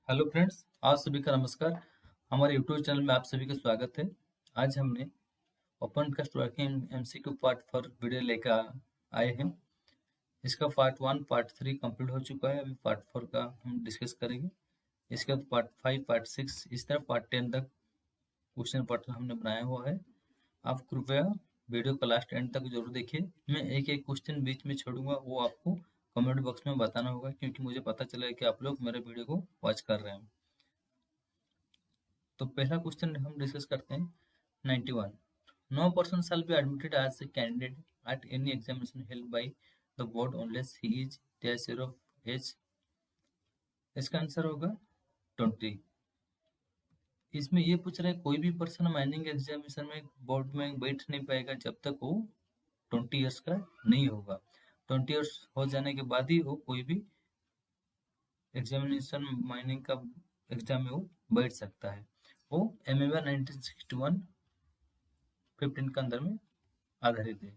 Hello friends, आप सभी का नमस्कार। हमारे यूट्यूब चैनल में आप सभी का स्वागत है। आज हमने open cast working MCQ part 4 video लेकर आए हैं। इसका पार्ट 1 पार्ट 3 कंप्लीट हो चुका है। अभी पार्ट 4 का हम डिस्कस करेंगे। इसके बाद पार्ट 5 पार्ट 6 इस तरह पार्ट 10 तक क्वेश्चन पैटर्न हमने बनाया हुआ है। आप कृपया वीडियो का लास्ट एंड तक जरूर देखिए। मैं एक एक क्वेश्चन बीच में छोड़ूंगा, वो आपको कमेंट बॉक्स में बताना होगा, क्योंकि मुझे पता चलेगा कि आप लोग मेरे वीडियो को वॉच कर रहे हैं। तो पहला क्वेश्चन हम डिस्कस करते हैं। 91. No person shall be admitted as a candidate at any examination held by the board unless he is dash year of age. इसका आंसर होगा 20। इसमें ये पूछ रहा है कोई भी पर्सन माइनिंग एग्जामिनेशन में बोर्ड में बैठ नहीं पाएगा जब तक वो 20 ईयर्स का नहीं होगा। 20 ईयर्स हो जाने के बाद ही वो कोई भी एग्जामिनेशन माइनिंग का एग्जाम में वो बैठ सकता है। वो एमएमआर 1961 15 के अंदर में आधारित है।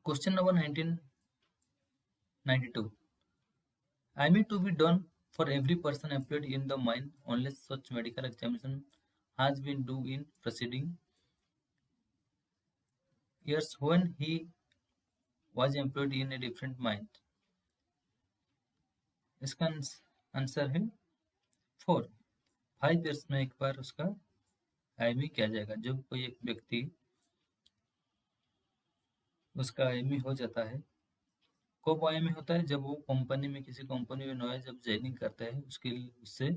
Question number 1992. I mean to be done for every person employed in the mine unless such medical examination has been due in preceding years when he was employed in a different mine. इसका answer है 4। 5 years में एक बार उसका IME किया जाएगा। जब कोई एक व्यक्ति उसका आईएमई हो जाता है, कब आईएमई होता है? जब वो कंपनी में किसी कंपनी में नया जब ज्वाइनिंग करता है, उससे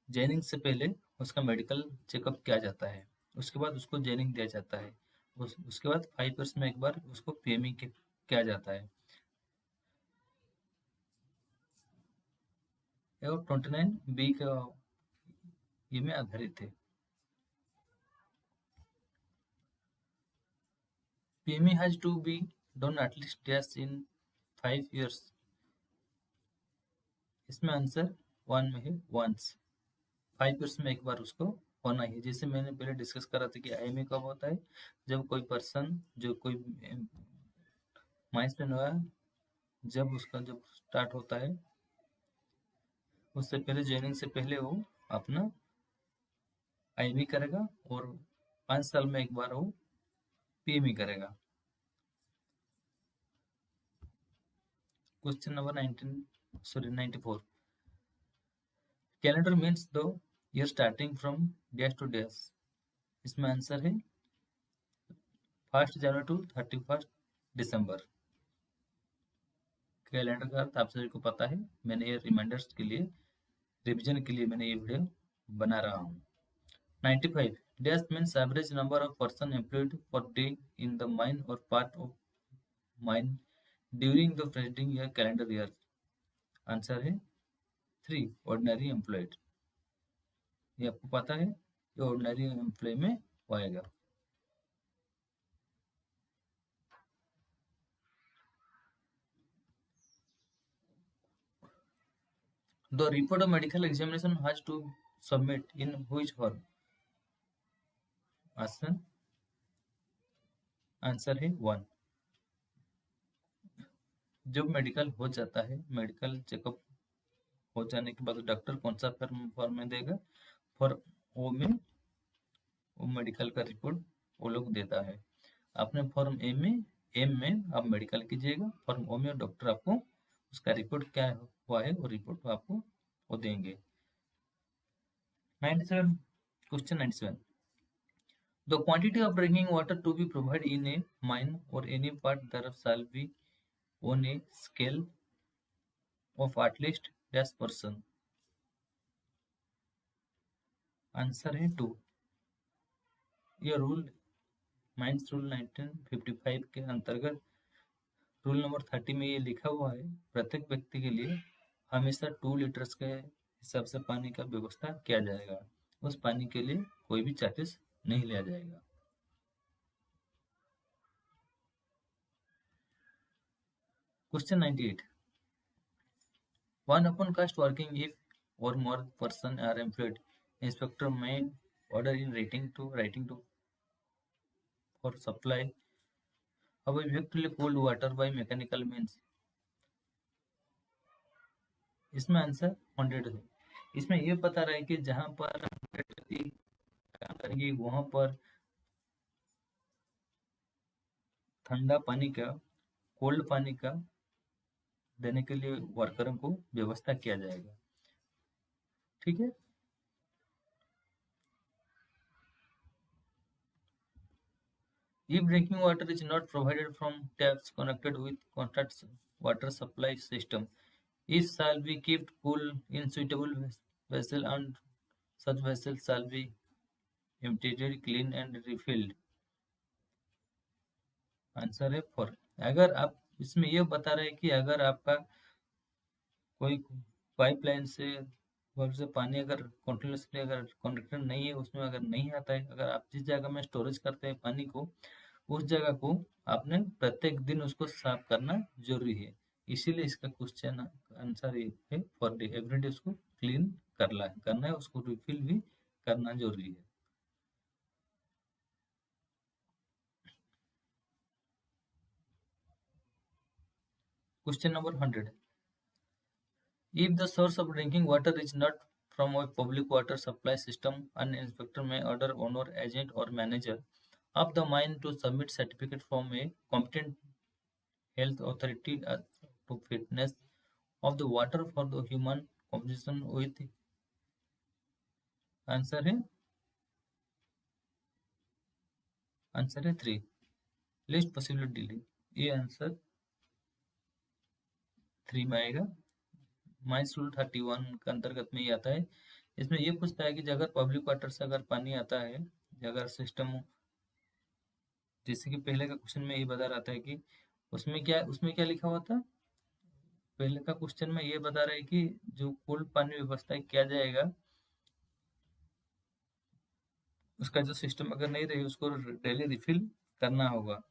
ज्वाइनिंग से पहले उसका मेडिकल चेकअप किया जाता है। उसके बाद उसको ज्वाइनिंग दिया जाता है। उसके बाद 5 ईयर्स में एक बार उसको पीएमई किया जाता है। और 29 बी का ये में आधारित है। PME has to be done at least test in 5 years. इसमें आंसर 1 में है वंस। 5 ईयर्स में एक बार उसको होना ही। जैसे मैंने पहले डिस्कस करा था कि आईएमई कब होता है? जब कोई पर्सन जो कोई माइंस में नया जब स्टार्ट होता है, उससे पहले ज्वाइनिंग से पहले वो अपना आईएमई करेगा और 5 साल में एक बार वो पीएमई करेगा। Question number 94. Calendar means the year starting from dash to dash. इसमें आंसर है 1 जनवरी टू 31 दिसंबर। कैलेंडर का अर्थ आप सभी को पता है। मैंने ये रिमाइंडर्स के लिए, रिवीजन के लिए मैंने ये वीडियो बना रहा हूँ। 95. Dash means average number of person employed per day in the mine or part of mine during the preceding year calendar year. Answer है 3 ordinary employed। ये आपको पता है, ये ordinary employee में वो आएगा। The report of medical examination has to submit in which form? Answer है 1। जब मेडिकल हो जाता है, मेडिकल चेकअप हो जाने के बाद डॉक्टर कौन सा फॉर्म में देगा? फॉर्म ओ में वो मेडिकल का रिपोर्ट वो लोग देता है। आपने फॉर्म एम में आप मेडिकल कीजिएगा, फॉर्म ओ में डॉक्टर आपको उसका रिपोर्ट क्या हुआ है वो रिपोर्ट आपको वो देंगे। 97. Question 97. The quantity of drinking water to be provided in a mine or any part thereof shall be on a scale of at least dash person. Answer है 2। यह रूल माइंस रूल 1955 के अंतर्गत rule number 30 में ये लिखा हुआ है, प्रत्येक व्यक्ति के लिए हमेशा 2 लीटर्स के हिसाब से पानी का व्यवस्था किया जाएगा। उस पानी के लिए कोई भी चार्जेस नहीं लिया जाएगा। Question 98. One open cast working if or more person are employed, inspector may order in writing to for supply of effectively cooled water by mechanical means. इसमें आंसर 100 है। इसमें ये बता रहा है कि जहां पर 100 काम करेंगे वहां पर ठंडा पानी का, कोल्ड पानी का देने के लिए वर्करों को व्यवस्था किया जाएगा। ठीक है। If drinking water is not provided from taps connected with contract water supply system, it shall be kept cool in suitable vessel and such vessels shall be emptied, clean and refilled. Answer है 4। अगर आप इसमें ये बता रहे हैं कि अगर आपका कोई पाइपलाइन से बहुत से पानी अगर कंटिन्यूसली अगर कनेक्टेड नहीं है, उसमें अगर नहीं आता है, अगर आप जिस जगह में स्टोरेज करते हैं पानी को, उस जगह को आपने प्रत्येक दिन उसको साफ करना जरूरी है। इसीलिए इसका क्वेश्चन आंसर ये है पर डे, एवरीडे उसको क्लीन करना है, उसको रिफिल भी करना जरूरी है। Question number 100। If the source of drinking water is not from a public water supply system, an inspector may order owner, agent or manager of the mine to submit certificate from a competent health authority as to fitness of the water for the human consumption with answer है answer है 3 list possibility delay. ये answer 3 में आएगा। Mines rule 31 के अंतर्गत में ही आता है। इसमें ये पूछता है कि अगर पब्लिक वाटर से अगर पानी आता है, अगर सिस्टम, जैसे कि पहले का क्वेश्चन में ये बता रहा था कि उसमें क्या लिखा हुआ था। पहले का क्वेश्चन में ये बता रहा है कि जो कुल पानी व्यवस्था किया जाएगा, उसका जो सिस्टम अगर नहीं रही उसको डेली रिफिल करना होगा।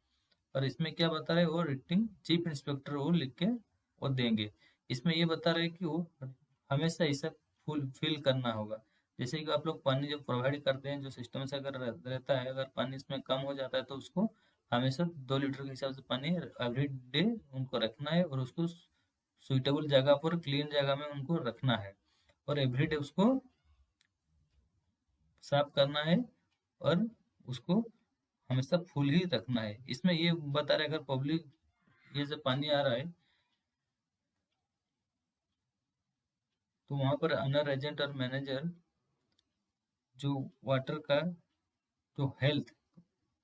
और इसमें क्या बता रहे हैं, वो रेटिंग चीफ इंस्पेक्टर वो लिख के वो देंगे। इसमें ये बता रहे हैं कि वो हमेशा इसे फुल फिल करना होगा। जैसे कि आप लोग पानी जो प्रोवाइड करते हैं, जो सिस्टम से अगर रहता है, अगर पानी इसमें कम हो जाता है तो उसको हमेशा 2 लीटर के हिसाब से पानी एवरी डे उनको रखना है, और उसको सुइटेबल जगह पर, क्लीन जगह में उनको रखना है, और एवरी डे उसको साफ करना है, और उसको हमेशा फुल ही रखना है। इसमें ये बता रहे अगर पब्लिक ये जब पानी आ रहा है तो वहां पर अनर एजेंट और मैनेजर जो वाटर का जो हेल्थ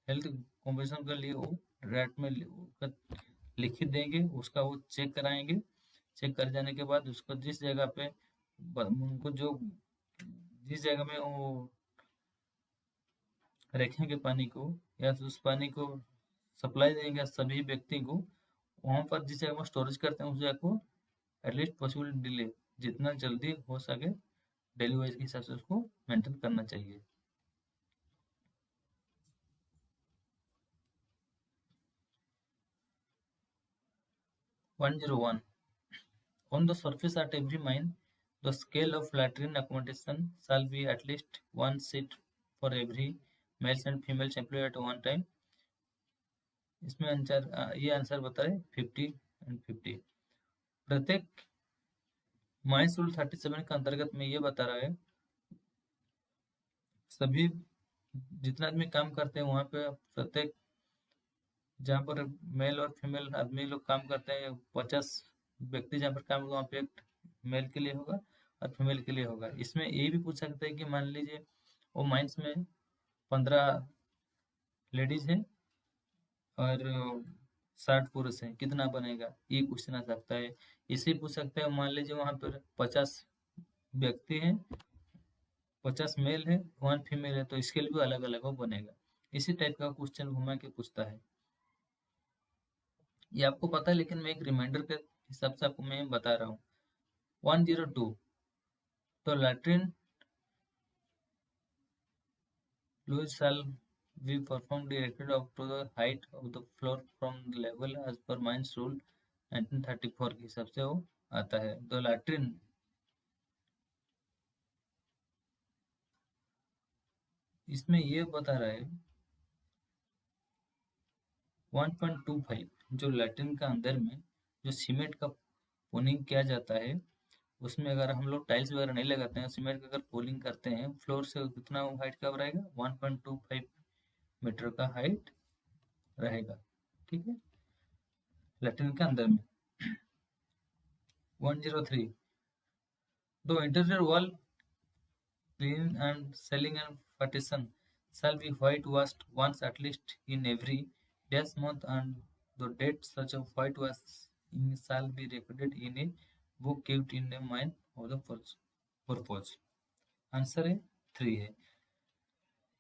हेल्थ कॉम्पोजिशन के लिए वो रेट में लिखित देंगे, उसका वो चेक कराएंगे। चेक कर जाने के बाद उसको जिस जगह पे उनको जो जिस जगह में वो रखेंगे पानी को, या उस पानी को सप्लाई देंगे सभी व्यक्ति को, वहां पर जिस जगह में स्टोरेज करते हैं उस जगह को एटलीस्ट पॉसिबल डिले जितना जल्दी हो सके डेली वाइज के हिसाब से उसको मेंटेन करना चाहिए। One zero one On the surface at every mine, the scale of latrine accommodation shall be at least one seat for every males and females employee at one time. इसमें answer ये answer बता रहे 50 and 50। प्रत्येक mines rule 37 के अंतर्गत में ये बता रहा है सभी जितना आदमी काम करते हैं वहाँ पे प्रत्येक जहाँ पर मेल और फीमेल आदमी लोग काम करते हैं, 50 व्यक्ति जहाँ पर काम होगा वहाँ पे एक मेल के लिए होगा और फीमेल के लिए होगा। इसमें ये भी पूछ सकते हैं कि मान लीजिए वो माइंस में 15 लेडीज हैं और 60 पुरुष हैं, कितना बनेगा, ये क्वेश्चन आ सकता है। इसे पूछ सकते हैं मान लीजिए वहाँ पर 50 व्यक्ति हैं, 50 मेल है, 1 फीमेल है, तो इसके लिए भी अलग अलग वो बनेगा। इसी टाइप का क्वेश्चन घुमा के पूछता है। ये आपको पता है, लेकिन मैं एक रिमाइंडर के हिसाब से आपको मैं बता रहा हूँ। 102 तो latrine fluid shall be performed directed up to the height of the floor from the level as per Mines rule 1934 के हिसाब से वो आता है। तो लैट्रिन इसमें ये बता रहा है 1.25 जो लैट्रिन का अंदर में जो सीमेंट का पोनिंग किया जाता है उसमें अगर हम लोग टाइल्स वगैरह नहीं लगाते हैं, सीमेंट का अगर पोलिंग करते हैं, फ्लोर से कितना हाइट का रहेगा, 1.25 मीटर का हाइट रहेगा। ठीक है, लैट्रिन के अंदर में। 103, दो interior wall cleaning and selling and partition shall be whitewashed once at least in every dash month, and the date such a whitewashing shall be recorded in a book kept in a mind of the purpose। Answer है 3 है।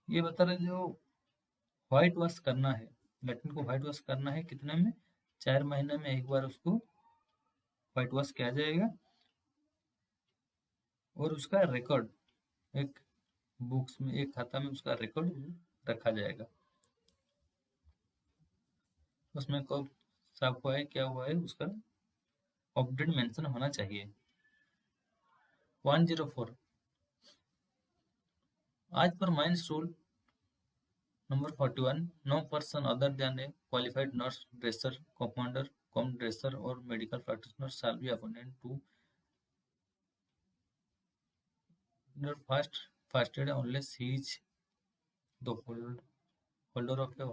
ये बता रहे जो white wash करना है, latrine को white wash करना है कितने में, 4 महीने में एक बार उसको व्हाइट वॉश किया जाएगा, और उसका रिकॉर्ड एक बुक्स में, एक खाता में उसका रिकॉर्ड रखा जाएगा। उसमें कब साफ हुआ है, क्या हुआ है, उसका अपडेट मेंशन होना चाहिए। 104, आज पर mines rule number 41, no person other than a qualified nurse, dresser, compounder, cum dresser और medical practitioner shall be appointed to first aid unless he is the holder of a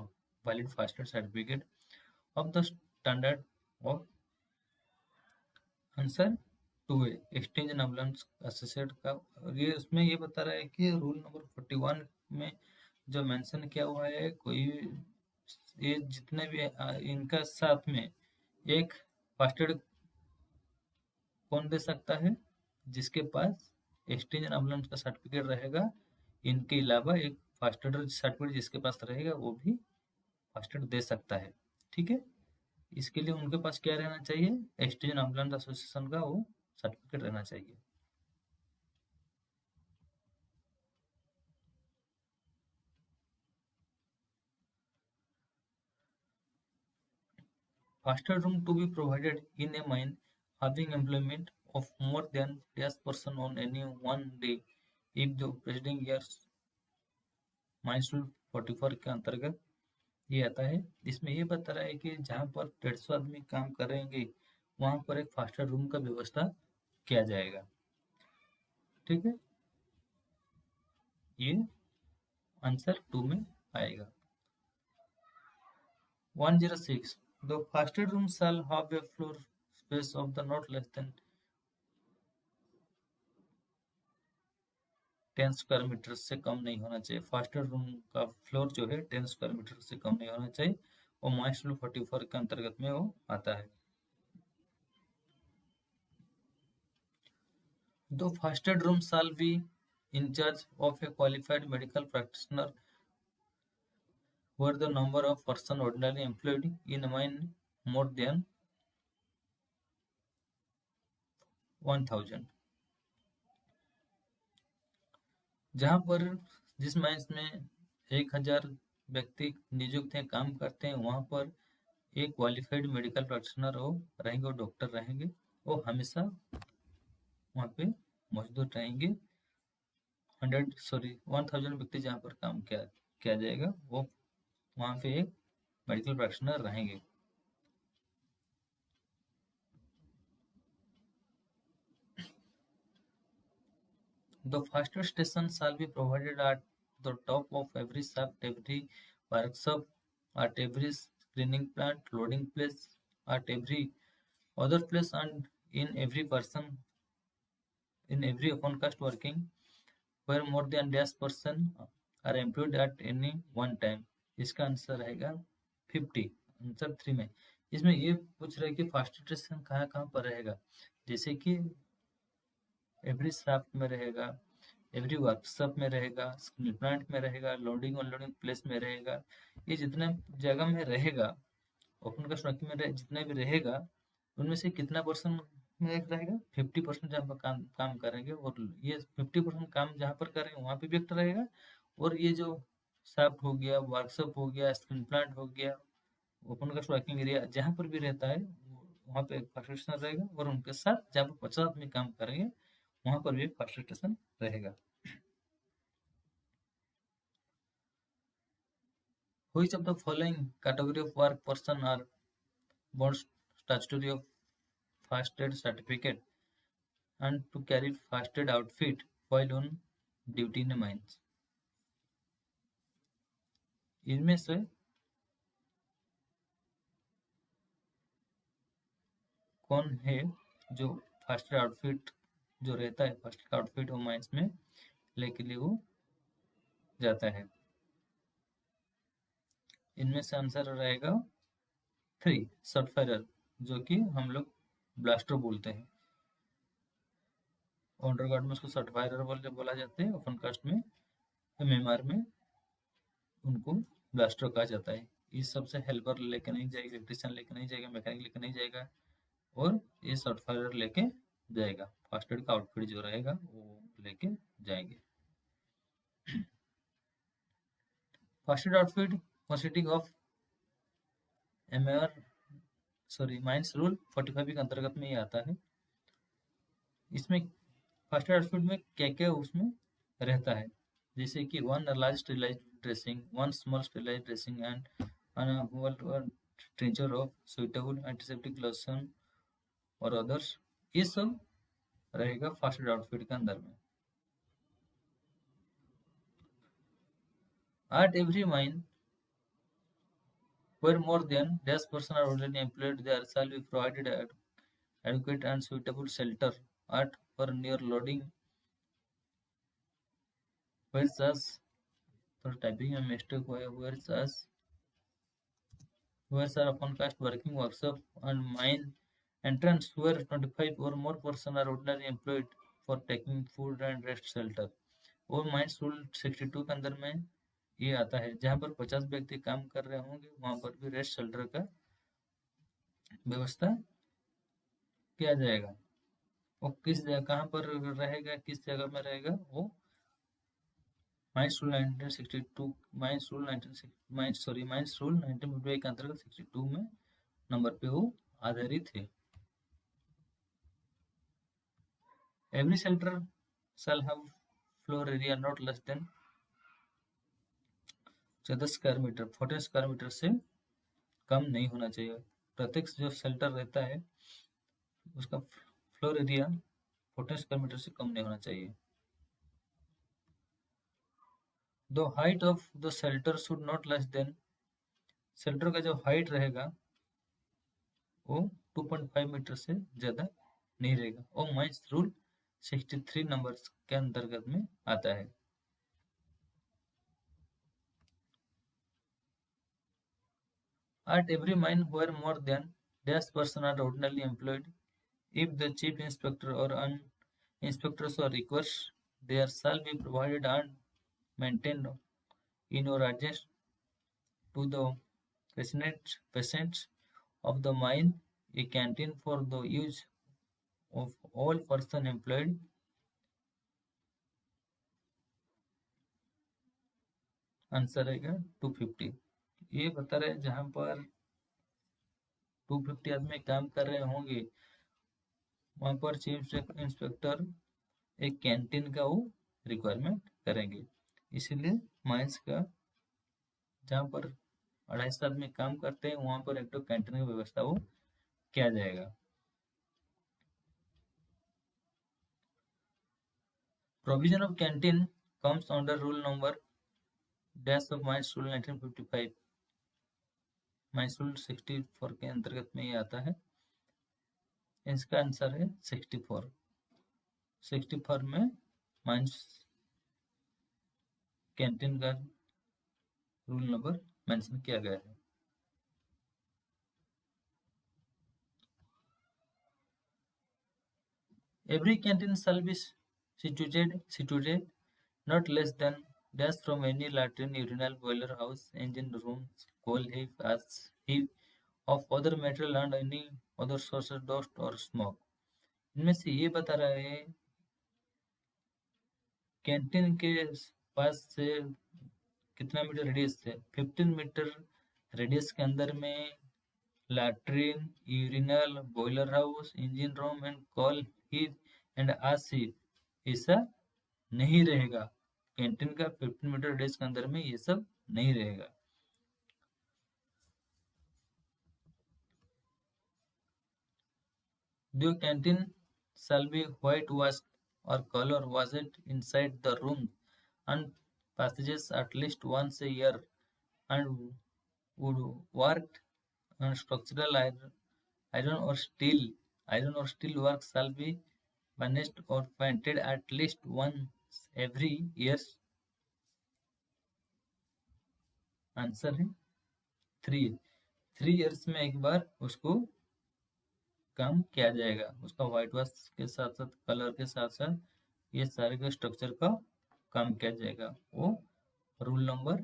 valid first aid certificate of the standard of। Answer 2 है, exchange and ambulance associate का। ये उसमें ये बता रहा है कि रूल नंबर 41 में जो मेंशन किया हुआ है, कोई ये जितने भी इनका साथ में एक फर्स्ट एड कौन दे सकता है, जिसके पास एक्सचेंज एंड एम्बुलेंस का सर्टिफिकेट रहेगा। इनके अलावा एक फर्स्ट एड सर्टिफिकेट जिसके पास रहेगा वो भी फर्स्ट एड दे सकता है। ठीक है, इसके लिए उनके पास क्या रहना चाहिए, एक्सचेंज एंड एम्बुलेंस एसोसिएशन का वो सर्टिफिकेट रहना चाहिए। First aid room to be provided in a mine having employment of more than 10 person on any one day if the preceding years mines rule 44 के अंतर्गत ये आता है। इसमें ये बता रहा है कि जहाँ पर 150 आदमी काम करेंगे वहां पर एक फास्ट एड रूम का व्यवस्था किया जाएगा। ठीक है, ये आंसर 2 में आएगा। 106, the first aid room shall have a floor space of the not less than 10 square metre से कम नहीं होना चाहिए। फर्स्ट एड रूम का फ्लोर जो है 10 स्क्वायर मीटर से कम नहीं होना चाहिए, और माइंस रूल 44 के अंतर्गत में वो आता है। The first aid room shall be in charge of a qualified medical practitioner where the number of person ordinarily employed in a mine more than 1000। जहाँ पर जिस माइंस में 1000 व्यक्ति नियुक्त हैं, काम करते हैं, वहाँ पर एक क्वालिफाइड मेडिकल प्रैक्टिशनर वो रहेंगे, और डॉक्टर रहेंगे, वो हमेशा वहाँ पे मौजूद रहेंगे। 1000 व्यक्ति जहाँ पर काम किया जाएगा, वो वहाँ पे एक मेडिकल प्रैक्टिशनर रहेंगे। The first aid station shall be provided at the top of every shaft, every workshop, at every screening plant, loading place, at every other place, and in every open cast working where more than 10 person are employed at any one time। इसका answer रहेगा 50, answer 3 में। इसमें ये पूछ रहे कि fast add station कहाँ कहाँ पर रहेगा, जैसे कि एवरी शाफ्ट में रहेगा, एवरी वर्कशॉप में रहेगा, स्क्रीन प्लांट में रहेगा, लोडिंग अनलोडिंग प्लेस में रहेगा। ये जितने जगह में रहेगा, ओपन कास्ट वर्किंग में जितने भी रहेगा, उनमें से कितना परसेंट में एक रहेगा, 50% जहाँ पर काम करेंगे, और ये 50% काम जहाँ पर करेंगे वहाँ पे भी एक रहेगा, और ये जो शाफ्ट हो गया, वर्कशॉप हो गया, स्क्रीन प्लांट हो गया, ओपन कास्ट वर्किंग एरिया जहाँ पर भी रहता है वहाँ पे एक फर्स्ट स्टेशन रहेगा, और उनके साथ जहाँ पर 50 आदमी काम करेंगे वहाँ पर भी एक फर्स्ट स्टेशन रहेगा। Which of the following category of work person are born statutory of first aid certificate? and to carry first aid outfit while on duty in a mines। इनमें से कौन है जो फर्स्ट एड आउटफिट जो रहता है, first aid outfit वो mines में लेके लिए वो जाता है। इनमें से आंसर रहेगा 3 शॉट फायरर, जो कि हम लोग ब्लास्टर बोलते हैं। ऑनर गार्ड में उसको शॉट फायरर बोला जाता है, ओपन कास्ट में एमएमआर में उनको ब्लास्टर कहा जाता है। इस सबसे हेल्पर लेके नहीं जाएगा, इलेक्ट्रिशियन लेके नहीं जाएगा, मैकेनिक लेके नहीं जाएगा, और ये शॉट फायरर लेके जाएगा। फर्स्ट एड का आउटफिट जो रहेगा वो लेके जाएंगे। First aid outfit consisting of mines rule 45 के अंतर्गत में ये आता है। इसमें फर्स्ट एड आउटफिट में क्या क्या उसमें रहता है, जैसे कि 1 large sterilised dressing, 1 small sterilised dressing and trencher of suitable antiseptic lotion और अदर्स, ये सब रहेगा फर्स्ट एड आउटफिट के अंदर में। At every mine where more than dash person are already employed, there shall be provided adequate and suitable shelter at or near loading, whereas for typing a mistake whereas are upon cast working workshop and mine entrance where 25 or more person are ordinarily employed for taking food and rest shelter। और mines rule 62 के अंदर में ये आता है, जहाँ पर 50 व्यक्ति काम कर रहे होंगे वहां पर भी रेस्ट शेल्टर का व्यवस्था किया जाएगा। वो किस जगह कहाँ पर रहेगा, किस जगह में रहेगा, वो माइंस रूल 1962 माइंस रूल 1952 के अंतर्गत 62 में नंबर पे वो आधारित है। Every shelter shall have floor area not less than 14 square metre, 14 square metre से कम नहीं होना चाहिए। प्रत्येक जो शेल्टर रहता है उसका फ्लोर एरिया 14 स्क्वायर मीटर से कम नहीं होना चाहिए। The height of the shelter should not less than, shelter का जो हाइट रहेगा वो 2.5 मीटर से ज्यादा नहीं रहेगा। और माइंस रूल 63 नंबर के अंतर्गत में आता है। At every mine where more than dash person are ordinarily employed, if the chief inspector or an inspector so requires, there shall be provided and maintained in or adjacent to the patients of the mine a canteen for the use of all person employed। Answer रहेगा 250। ये बता रहे जहां पर 250 आदमी काम कर रहे होंगे वहां पर चीफ इंस्पेक्टर एक कैंटीन का वो रिक्वायरमेंट करेंगे। इसीलिए माइंस का जहाँ पर 250 आदमी काम करते हैं वहां पर एक तो कैंटीन की व्यवस्था वो किया जाएगा। Provision of canteen comes under rule number dash of mines rule 1955, mines rule 64 के अंतर्गत में ये आता है। इसका आंसर है 64। 64 में माइंस कैंटीन का रूल नंबर मेंशन किया गया है। Every canteen shall be situated not less than dash from any latrine, urinal, boiler house, engine rooms, coal heap, as heap of other material and any other source of dust or smoke। इनमें से ये बता रहा है canteen के पास से कितना metre radius है, 15 मीटर रेडियस के अंदर में latrine, urinal, boiler house, engine room and coal heap and ash heap ऐसा नहीं रहेगा। कैंटीन का 15 मीटर रेडियस के अंदर में ये सब नहीं रहेगा। The canteen shall be whitewashed or color washed inside the room and passages at least once a year, and would work on structural iron or steel work shall be varnished or painted at least once every year. Answer है 3। 3 years में एक बार उसको काम किया जाएगा, उसका white wash के साथ साथ कलर के साथ साथ ये सारे के स्ट्रक्चर का काम किया जाएगा। वो रूल नंबर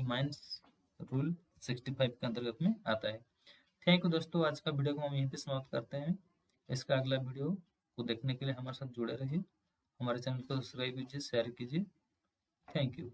माइंस रूल 65 के अंतर्गत में आता है। थैंक यू दोस्तों, आज का वीडियो को हम यहीं पे समाप्त करते हैं। इसका अगला वीडियो को देखने के लिए हमारे साथ जुड़े रहिए, हमारे चैनल को सब्सक्राइब कीजिए, शेयर कीजिए। Thank you.